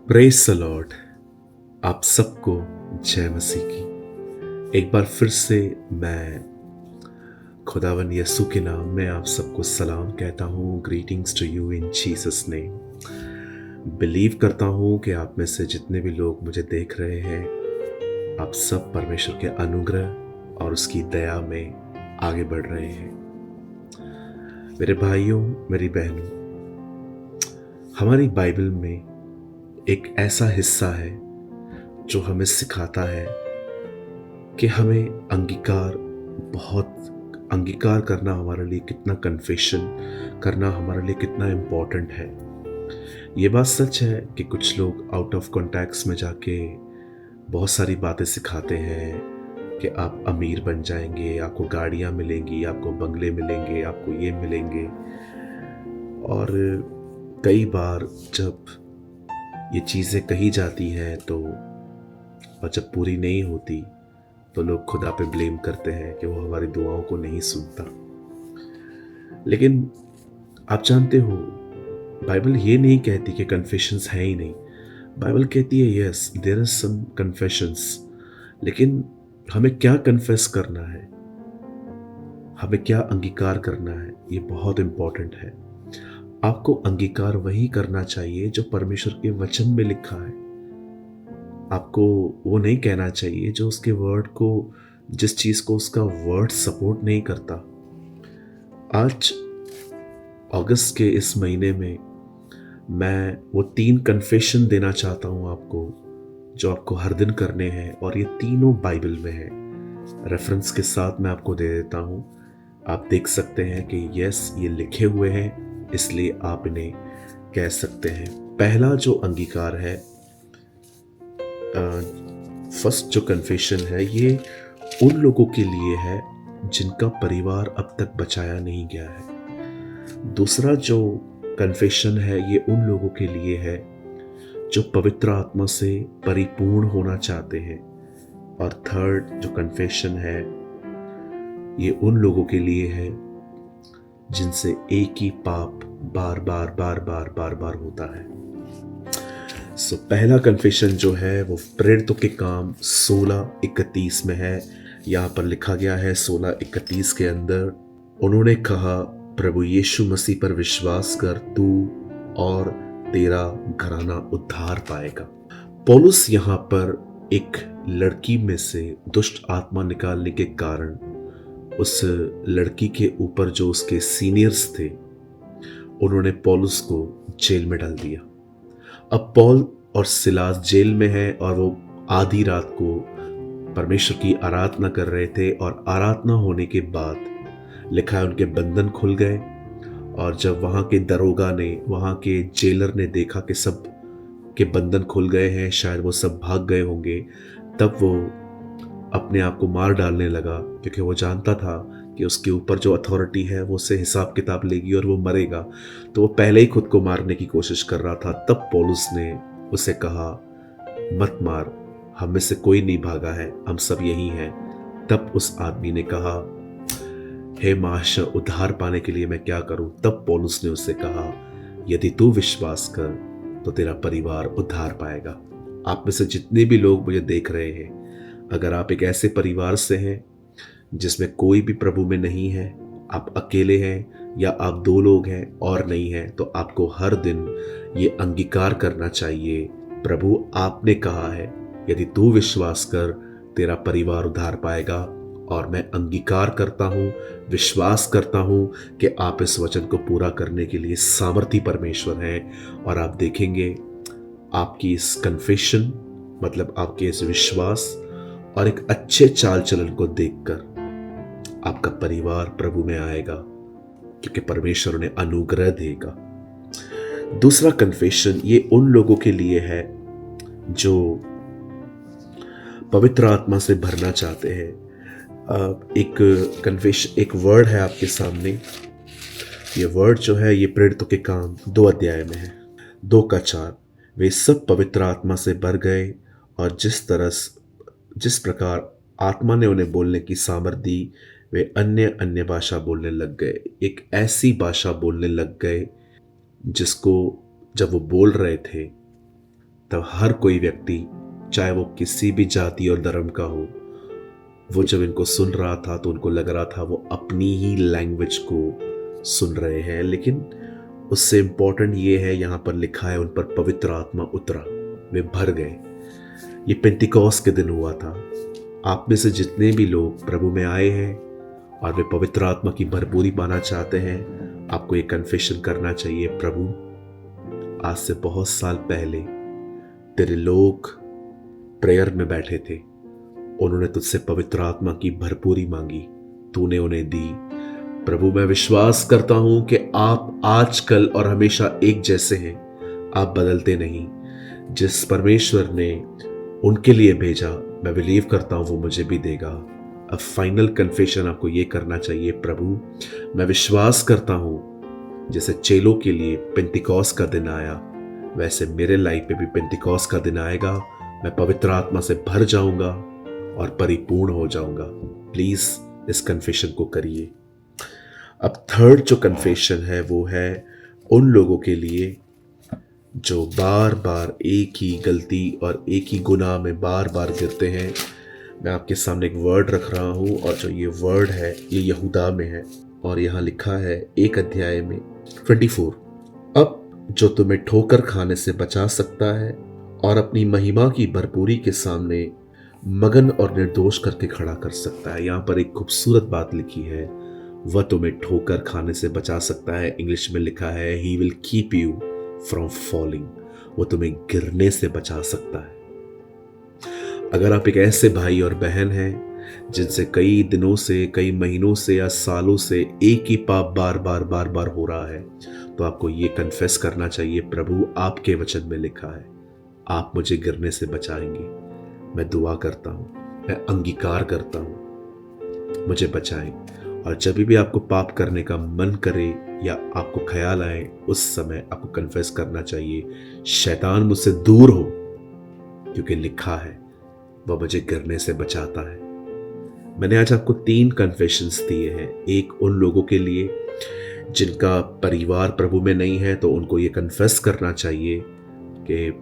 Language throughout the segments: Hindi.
Praise the Lord. आप सबको जय मसीह की। एक बार फिर से मैं खुदावन यसु के नाम में आप सबको सलाम कहता हूँ। Greetings to you in Jesus name. Believe करता हूँ कि आप में से जितने भी लोग मुझे देख रहे हैं, आप सब परमेश्वर के अनुग्रह और उसकी दया में आगे बढ़ रहे हैं। मेरे भाइयों, मेरी बहनों, हमारी बाइबल में एक ऐसा हिस्सा है जो हमें सिखाता है कि हमें अंगीकार करना हमारे लिए कितना, कन्फेशन करना हमारे लिए कितना इम्पोर्टेंट है। ये बात सच है कि कुछ लोग आउट ऑफ कॉन्टेक्स्ट में जाके बहुत सारी बातें सिखाते हैं कि आप अमीर बन जाएंगे, आपको गाड़ियाँ मिलेंगी, आपको बंगले मिलेंगे, आपको ये मिलेंगे। और कई बार जब ये चीज़ें कही जाती हैं और जब पूरी नहीं होती तो लोग खुदा पे ब्लेम करते हैं कि वो हमारी दुआओं को नहीं सुनता। लेकिन आप जानते हो, बाइबल ये नहीं कहती कि कन्फेशंस है ही नहीं। बाइबल कहती है yes, there are some confessions, लेकिन हमें क्या कन्फेस करना है, हमें क्या अंगीकार करना है, ये बहुत इंपॉर्टेंट है। आपको अंगीकार वही करना चाहिए जो परमेश्वर के वचन में लिखा है। आपको वो नहीं कहना चाहिए जो उसके वर्ड को, जिस चीज को उसका वर्ड सपोर्ट नहीं करता। आज अगस्त के इस महीने में मैं वो 3 कन्फेशन देना चाहता हूं आपको, जो आपको हर दिन करने हैं, और ये तीनों बाइबल में है। रेफरेंस के साथ मैं आपको दे देता हूं। आप देख सकते हैं कि यस, ये लिखे हुए हैं, इसलिए आप इन्हें कह सकते हैं। पहला जो अंगीकार है, फर्स्ट जो कन्फेशन है, ये उन लोगों के लिए है जिनका परिवार अब तक बचाया नहीं गया है। दूसरा जो कन्फेशन है, ये उन लोगों के लिए है जो पवित्र आत्मा से परिपूर्ण होना चाहते हैं। और थर्ड जो कन्फेशन है, ये उन लोगों के लिए है जिनसे एक ही पाप बार बार बार बार बार बार होता है। पहला कन्फेशन जो है वो प्रेरितों के काम 16:31 में है। यहाँ पर लिखा गया है 16:31 के अंदर, उन्होंने कहा, प्रभु यीशु मसीह पर विश्वास कर, तू और तेरा घराना उद्धार पाएगा। पौलुस यहाँ पर एक लड़की में से दुष्ट आत्मा निकालने के कारण उस लड़की के ऊपर जो उसके सीनियर्स थे, उन्होंने पौलुस को जेल में डाल दिया। अब पौल और सिलास जेल में है और वो आधी रात को परमेश्वर की आराधना कर रहे थे, और आराधना होने के बाद लिखा है उनके बंधन खुल गए। और जब वहां के दरोगा ने, वहां के जेलर ने देखा कि सब के बंधन खुल गए हैं, शायद वो सब भाग गए होंगे, तब वो अपने आप को मार डालने लगा, क्योंकि वो जानता था कि उसके ऊपर जो अथॉरिटी है वो उससे हिसाब किताब लेगी और वो मरेगा। तो वो पहले ही खुद को मारने की कोशिश कर रहा था। तब पौलुस ने उसे कहा, मत मार, हम में से कोई नहीं भागा है, हम सब यही हैं। तब उस आदमी ने कहा, हे महाशय, उद्धार पाने के लिए मैं क्या करूं? तब पौलुस ने उससे कहा, यदि तू विश्वास कर तो तेरा परिवार उद्धार पाएगा। आप में से जितने भी लोग मुझे देख रहे हैं, अगर आप एक ऐसे परिवार से हैं जिसमें कोई भी प्रभु में नहीं है, आप अकेले हैं या आप 2 लोग हैं और नहीं हैं, तो आपको हर दिन ये अंगीकार करना चाहिए, प्रभु आपने कहा है यदि तू विश्वास कर तेरा परिवार उद्धार पाएगा। और मैं अंगीकार करता हूँ, विश्वास करता हूँ कि आप इस वचन को पूरा करने के लिए सामर्थी परमेश्वर हैं। और आप देखेंगे आपकी इस कन्फेशन, मतलब आपके इस विश्वास और एक अच्छे चाल चलन को देखकर आपका परिवार प्रभु में आएगा, क्योंकि परमेश्वर ने अनुग्रह देगा। दूसरा कन्फेशन, ये उन लोगों के लिए है जो पवित्र आत्मा से भरना चाहते हैं। एक कन्फेशन, एक वर्ड है आपके सामने। ये वर्ड जो है, ये प्रेरितों के काम 2 अध्याय में है, 2:4। वे सब पवित्र आत्मा से भर गए और जिस प्रकार आत्मा ने उन्हें बोलने की सामर्थ दी, वे अन्य अन्य भाषा बोलने लग गए। एक ऐसी भाषा बोलने लग गए जिसको जब वो बोल रहे थे तब हर कोई व्यक्ति, चाहे वो किसी भी जाति और धर्म का हो, वो जब इनको सुन रहा था तो उनको लग रहा था वो अपनी ही लैंग्वेज को सुन रहे हैं। लेकिन उससे इम्पोर्टेंट ये है, यहाँ पर लिखा है उन पर पवित्र आत्मा उतरा, वे भर गए। ये पेंटिकॉस्ट के दिन हुआ था। आप में से जितने भी लोग प्रभु में आए हैं और वे पवित्र आत्मा की भरपूरी पाना चाहते हैं, आपको ये कन्फेशन करना चाहिए, प्रभु आज से बहुत साल पहले तेरे लोग प्रेयर में बैठे थे, उन्होंने तुझसे पवित्र आत्मा की भरपूरी मांगी, तूने उन्हें दी। प्रभु मैं विश्वास करता हूं कि आप आज कल और हमेशा एक जैसे हैं, आप बदलते नहीं। जिस परमेश्वर ने उनके लिए भेजा, मैं बिलीव करता हूं वो मुझे भी देगा। अब फाइनल कन्फेशन आपको ये करना चाहिए, प्रभु मैं विश्वास करता हूं जैसे चेलों के लिए पेंटिकॉस्ट का दिन आया, वैसे मेरे लाइफ पे भी पेंटिकॉस्ट का दिन आएगा। मैं पवित्र आत्मा से भर जाऊंगा और परिपूर्ण हो जाऊंगा। प्लीज इस कन्फेशन को करिए। अब थर्ड जो कन्फेशन है वो है उन लोगों के लिए जो बार बार एक ही गलती और एक ही गुनाह में बार बार गिरते हैं। मैं आपके सामने एक वर्ड रख रहा हूं और जो ये वर्ड है ये यहूदा में है और यहाँ लिखा है 1 अध्याय में 24। अब जो तुम्हें ठोकर खाने से बचा सकता है और अपनी महिमा की भरपूरी के सामने मगन और निर्दोष करके खड़ा कर सकता है। यहाँ पर एक खूबसूरत बात लिखी है, वह तुम्हें ठोकर खाने से बचा सकता है। इंग्लिश में लिखा है he will keep you from falling, वो तुम्हें गिरने से बचा सकता है। अगर आप एक ऐसे भाई और बहन हैं जिनसे कई दिनों से, कई महीनों से या सालों से एक ही पाप बार बार हो रहा है, तो आपको ये कन्फेस करना चाहिए, प्रभु आपके वचन में लिखा है आप मुझे गिरने से बचाएंगे। मैं दुआ करता हूँ, मैं अंगीकार करता हूँ, मुझे बचाएं। और जब भी आपको पाप करने का मन करे या आपको ख्याल आए, उस समय आपको कन्फेस करना चाहिए, शैतान मुझसे दूर हो, क्योंकि लिखा है वह मुझे गिरने से बचाता है। मैंने आज आपको 3 कन्फेशंस दिए हैं। एक उन लोगों के लिए जिनका परिवार प्रभु में नहीं है, तो उनको ये कन्फेस करना चाहिए कि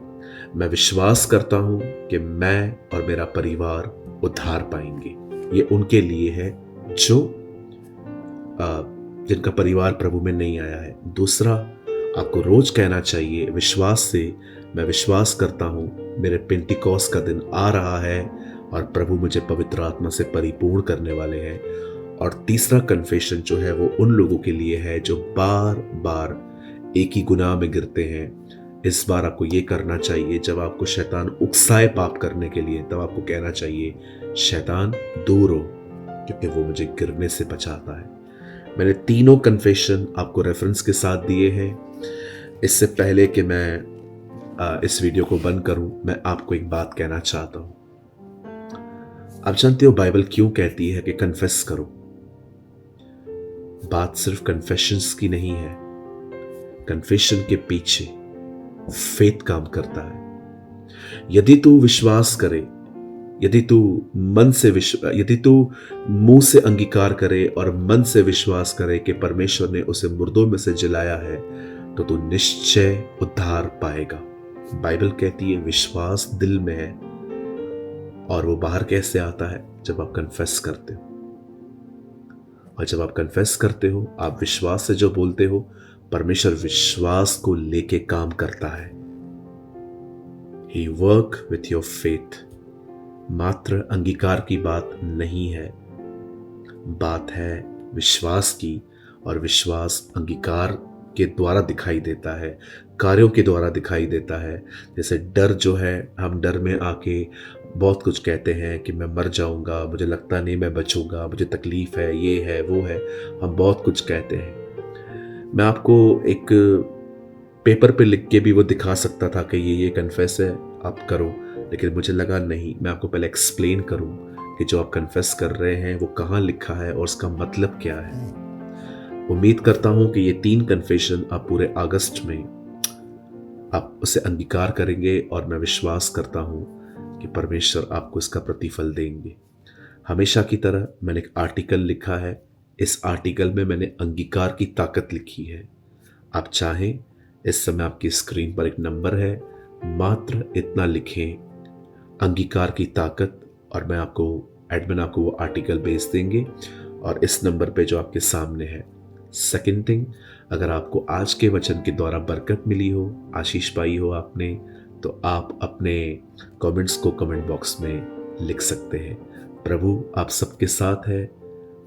मैं विश्वास करता हूं कि मैं और मेरा परिवार उद्धार पाएंगे। ये उनके लिए है जो जिनका परिवार प्रभु में नहीं आया है। दूसरा, आपको रोज कहना चाहिए विश्वास से, मैं विश्वास करता हूं मेरे पेंटिकॉस्ट का दिन आ रहा है और प्रभु मुझे पवित्र आत्मा से परिपूर्ण करने वाले हैं। और तीसरा कन्फेशन जो है वो उन लोगों के लिए है जो बार बार एक ही गुनाह में गिरते हैं। इस बार आपको ये करना चाहिए, जब आपको शैतान उकसाए पाप करने के लिए, तब आपको कहना चाहिए, शैतान दूर हो, क्योंकि वो मुझे गिरने से बचाता है। मैंने तीनों कन्फेशन आपको रेफरेंस के साथ दिए हैं। इससे पहले कि मैं इस वीडियो को बंद करूं, मैं आपको एक बात कहना चाहता हूं। आप जानते हो बाइबल क्यों कहती है कि कन्फेस करो? बात सिर्फ कन्फेशंस की नहीं है, कन्फेशन के पीछे फेथ काम करता है। यदि तू विश्वास करे, यदि तू मुंह से अंगीकार करे और मन से विश्वास करे कि परमेश्वर ने उसे मुर्दों में से जिलाया है, तो तू निश्चय उद्धार पाएगा। बाइबल कहती है विश्वास दिल में है, और वो बाहर कैसे आता है? जब आप कन्फेस करते हो। और जब आप कन्फेस करते हो, आप विश्वास से जो बोलते हो, परमेश्वर विश्वास को लेके काम करता है। He work with your faith। मात्र अंगीकार की बात नहीं है, बात है विश्वास की, और विश्वास अंगीकार के द्वारा दिखाई देता है, कार्यों के द्वारा दिखाई देता है। जैसे डर जो है, हम डर में आके बहुत कुछ कहते हैं कि मैं मर जाऊंगा, मुझे लगता नहीं मैं बचूंगा, मुझे तकलीफ है, ये है वो है, हम बहुत कुछ कहते हैं। मैं आपको एक पेपर पे लिख के भी वो दिखा सकता था कि ये कन्फेस है, आप करो, लेकिन मुझे लगा नहीं, मैं आपको पहले एक्सप्लेन करूं कि जो आप कन्फेस कर रहे हैं वो कहाँ लिखा है और उसका मतलब क्या है। उम्मीद करता हूं कि ये 3 कन्फेशन आप पूरे अगस्त में आप उसे अंगीकार करेंगे, और मैं विश्वास करता हूं कि परमेश्वर आपको इसका प्रतिफल देंगे। हमेशा की तरह मैंने एक आर्टिकल लिखा है, इस आर्टिकल में मैंने अंगीकार की ताकत लिखी है। आप चाहें, इस समय आपकी स्क्रीन पर एक नंबर है, मात्र इतना लिखें, अंगीकार की ताकत, और मैं आपको, एडमिन आपको वो आर्टिकल भेज देंगे और इस नंबर पे जो आपके सामने है। सेकंड थिंग, अगर आपको आज के वचन के द्वारा बरकत मिली हो, आशीष पाई हो आपने, तो आप अपने कमेंट्स को कमेंट बॉक्स में लिख सकते हैं। प्रभु आप सबके साथ है।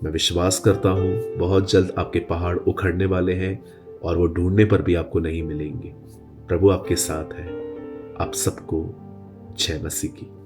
मैं विश्वास करता हूँ बहुत जल्द आपके पहाड़ उखड़ने वाले हैं और वो ढूंढने पर भी आपको नहीं मिलेंगे। प्रभु आपके साथ है। आप सबको जय मसीह की।